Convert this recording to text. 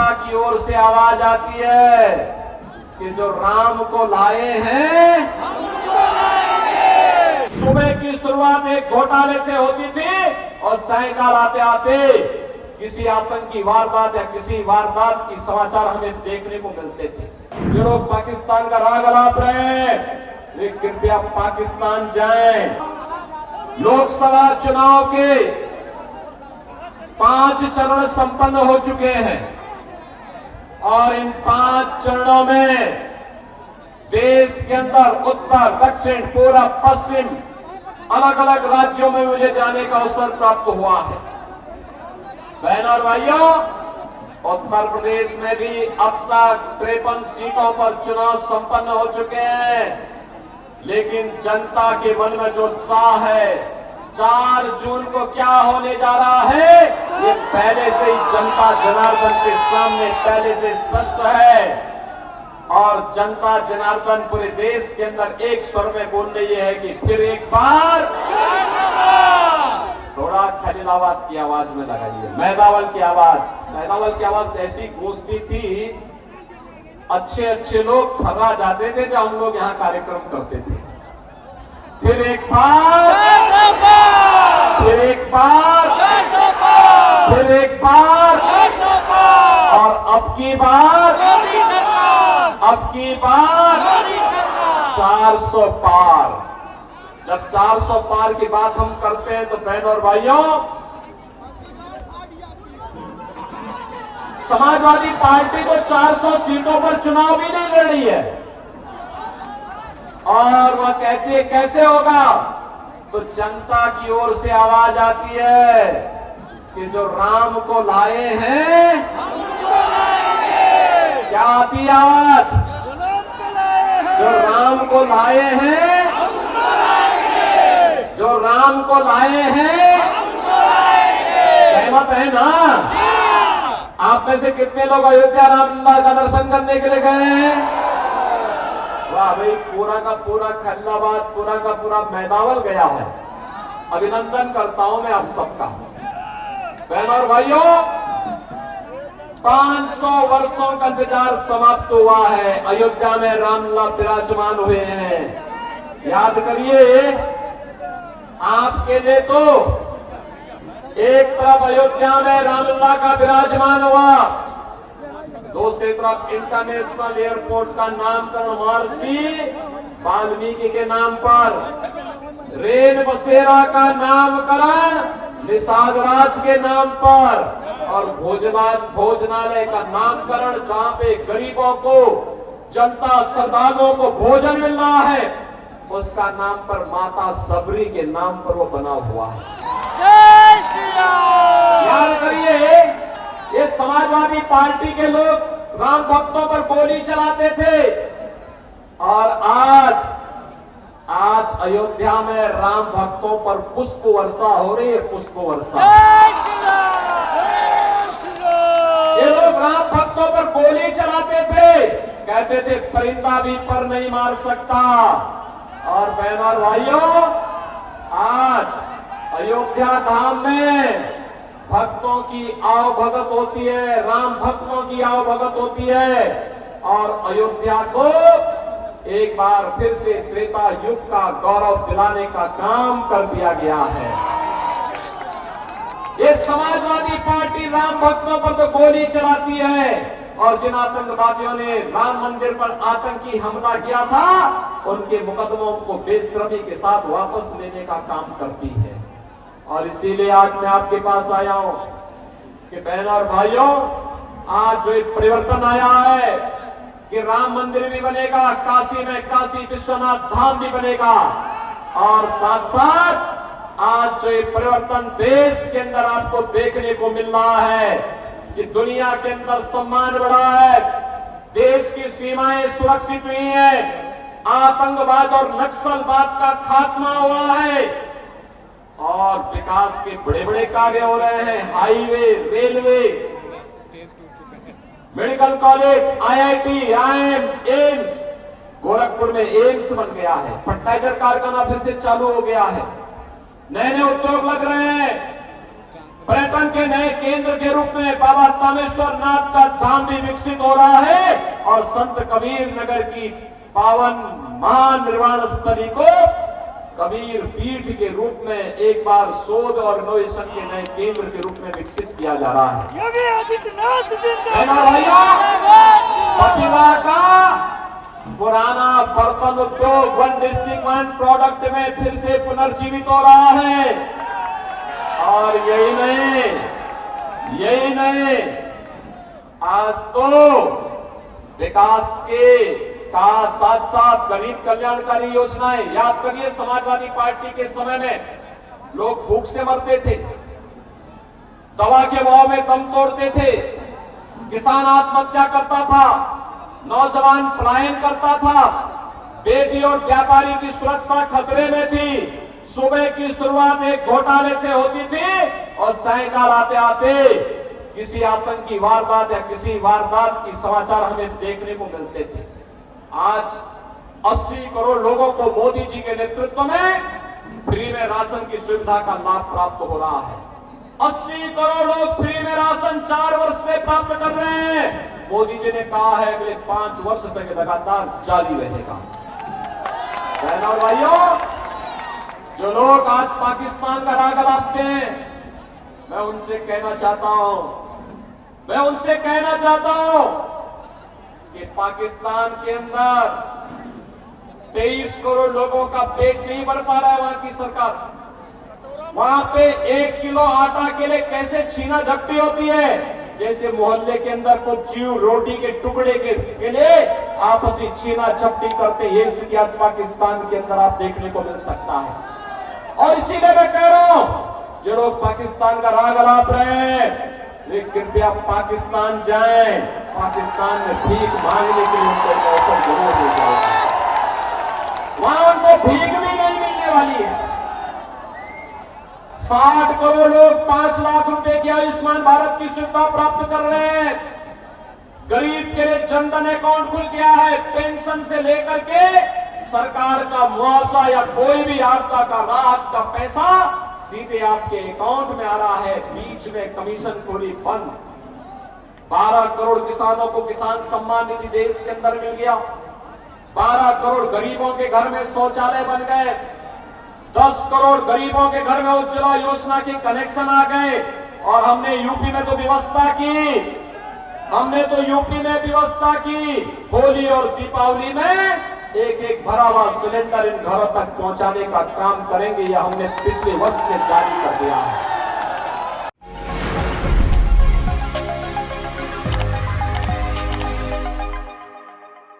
जनता की ओर से आवाज आती है कि जो राम को लाए हैं सुबह की शुरुआत एक घोटाले से होती थी और सायंकाल आते आते किसी आतंकी वारदात या किसी वारदात की समाचार हमें देखने को मिलते थे। जो लोग पाकिस्तान का राग अलाप रहे हैं वे कृपया पाकिस्तान जाएं। लोकसभा चुनाव के 5 चरण संपन्न हो चुके हैं और इन 5 चरणों में देश के अंदर उत्तर, दक्षिण, पूरब, पश्चिम अलग अलग राज्यों में मुझे जाने का अवसर प्राप्त हुआ है। बहनों और भाइयों, उत्तर प्रदेश में भी अब तक 53 सीटों पर चुनाव संपन्न हो चुके हैं, लेकिन जनता के मन में जो उत्साह है 4 जून को क्या होने जा रहा है ये पहले से ही जनता जनार्दन के सामने पहले से स्पष्ट है। और जनता जनार्दन पूरे देश के अंदर एक स्वर में बोल रही है कि फिर एक बार थोड़ा खलीलाबाद की आवाज में लगाइए, मैदावल की आवाज। मैदावल की आवाज ऐसी गूंजती थी, अच्छे अच्छे लोग थका जाते थे जब हम लोग यहाँ कार्यक्रम करते थे। फिर एक बार, फिर एक बार, फिर एक बार, और अब की बार 400 पार। जब 400 पार की बात हम करते हैं तो बहनों और भाइयों, समाजवादी पार्टी तो 400 सीटों पर चुनाव भी नहीं लड़ रही है और वह कहती है कैसे होगा, तो जनता की ओर से आवाज आती है कि जो राम को लाए हैं, क्या आती है आवाज, जो राम को लाए हैं, जो राम को लाए हैं, सहमत है ना? आप में से कितने लोग अयोध्या रामलला का दर्शन करने के लिए गए हैं? वाह भाई, पूरा का पूरा खलीलाबाद, पूरा का पूरा मैदावल गया है। अभिनंदन करता हूं मैं आप सबका। बहनों और भाइयों, 500 वर्षों का इंतजार समाप्त हुआ है। अयोध्या में रामलला विराजमान हुए हैं। याद करिए, आपके लिए तो एक तरफ अयोध्या में रामलला का विराजमान हुआ, दूसरी तरफ इंटरनेशनल एयरपोर्ट का नामकरण महर्षि वाल्मीकि के नाम पर, रेन बसेरा का नामकरण निषाद राज के नाम पर, और भोजनालय का नामकरण जहां पे गरीबों को, जनता, श्रद्धालुओं को भोजन मिल रहा है, उसका नाम पर माता सबरी के नाम पर वो बना हुआ है। याद करिए, ये समाजवादी पार्टी के लोग राम भक्तों पर गोली चलाते थे और आज अयोध्या में राम भक्तों पर पुष्प वर्षा हो रही है, पुष्प वर्षा। ये लोग राम भक्तों पर गोली चलाते थे, कहते थे परिंदा भी पर नहीं मार सकता। और बहनों और भाइयों, आज अयोध्या धाम में भक्तों की आवभगत होती है, राम भक्तों की आवभगत होती है और अयोध्या को एक बार फिर से त्रेता युग का गौरव दिलाने का काम कर दिया गया है। ये समाजवादी पार्टी राम भक्तों पर तो गोली चलाती है और जिन आतंकवादियों ने राम मंदिर पर आतंकी हमला किया था उनके मुकदमों को बेशर्मी के साथ वापस लेने का काम करती है। और इसीलिए आज मैं आपके पास आया हूं कि बहनों और भाइयों, आज जो एक परिवर्तन आया है कि राम मंदिर भी बनेगा, काशी में काशी विश्वनाथ धाम भी बनेगा, और साथ साथ आज जो एक परिवर्तन देश के अंदर आपको देखने को मिल रहा है कि दुनिया के अंदर सम्मान बढ़ा है, देश की सीमाएं सुरक्षित हुई हैं, आतंकवाद और नक्सलवाद का खात्मा हुआ है और विकास के बड़े बड़े कार्य हो रहे हैं। Highway, railway, medical college, IIT, IIM, AIIMS, Gorakhpur में एम्स बन गया है, फर्टिलाइजर कारखाना फिर से चालू हो गया है, नए नए उद्योग लग रहे हैं। पर्यटन के नए केंद्र के रूप में बाबा तामेश्वर नाथ का धाम भी विकसित हो रहा है और संत कबीर नगर की पावन महानिर्वाण स्थली को कबीर पीठ के रूप में एक बार शोध और इनोवेशन के नए केंद्र के रूप में विकसित किया जा रहा है। योगी आदित्यनाथ भैया प्रतिभा का पुराना बर्तन उद्योग वन डिस्ट्रिक्ट वन प्रोडक्ट में फिर से पुनर्जीवित हो रहा है। और यही नहीं, आज तो विकास के साथ साथ गरीब कल्याणकारी योजनाएं, याद करिए समाजवादी पार्टी के समय में लोग भूख से मरते थे, दवा के भाव में दम तोड़ते थे, किसान आत्महत्या करता था, नौजवान पलायन करता था, बेटी और व्यापारी की सुरक्षा खतरे में थी। सुबह की शुरुआत एक घोटाले से होती थी और सायंकाल आते आते किसी आतंकी वारदात या किसी वारदात की समाचार हमें देखने को मिलते थे। आज 80 करोड़ लोगों को मोदी जी के नेतृत्व में फ्री में राशन की सुविधा का लाभ प्राप्त हो रहा है। 80 करोड़ लोग फ्री में राशन 4 वर्ष से प्राप्त कर रहे हैं। मोदी जी ने कहा है अगले 5 वर्ष तक लगातार जारी रहेगा। बहनों और भाइयों, जो लोग आज पाकिस्तान का राग अलापते हैं, मैं उनसे कहना चाहता हूं कि पाकिस्तान के अंदर 23 करोड़ लोगों का पेट नहीं भर पा रहा है। वहां की सरकार, वहां पे 1 किलो आटा के लिए कैसे छीना झपटी होती है, जैसे मोहल्ले के अंदर कुछ जीव रोटी के टुकड़े के लिए आपसी छीना झपटी करते, ये स्थिति आज पाकिस्तान के अंदर आप देखने को मिल सकता है। और इसीलिए मैं कह रहा हूं, जो लोग पाकिस्तान का राग अलाप रहे हैं, वे कृपया पाकिस्तान जाएं। पाकिस्तान में भीख मांगने के लिए उनको अवसर जरूर मिल जाएगा। वहां उनको भीख भी नहीं मिलने वाली है। 60 करोड़ लोग 5 लाख रुपए की आयुष्मान भारत की सुविधा प्राप्त कर रहे हैं। गरीब के लिए जनधन अकाउंट खुल गया है। पेंशन से लेकर के सरकार का मुआवजा या कोई भी आपदा का राहत का पैसा सीधे आपके अकाउंट में आ रहा है। बीच में कमीशन खोरी बंद। 12 करोड़ किसानों को किसान सम्मान निधि देश के अंदर मिल गया। 12 करोड़ गरीबों के घर में शौचालय बन गए। 10 करोड़ गरीबों के घर में उज्ज्वला योजना के कनेक्शन आ गए। और हमने यूपी में तो व्यवस्था की, होली और दीपावली में एक भरा हुआ सिलेंडर इन घरों तक पहुंचाने का काम करेंगे। यह हमने पिछले वर्ष में जारी कर दिया है।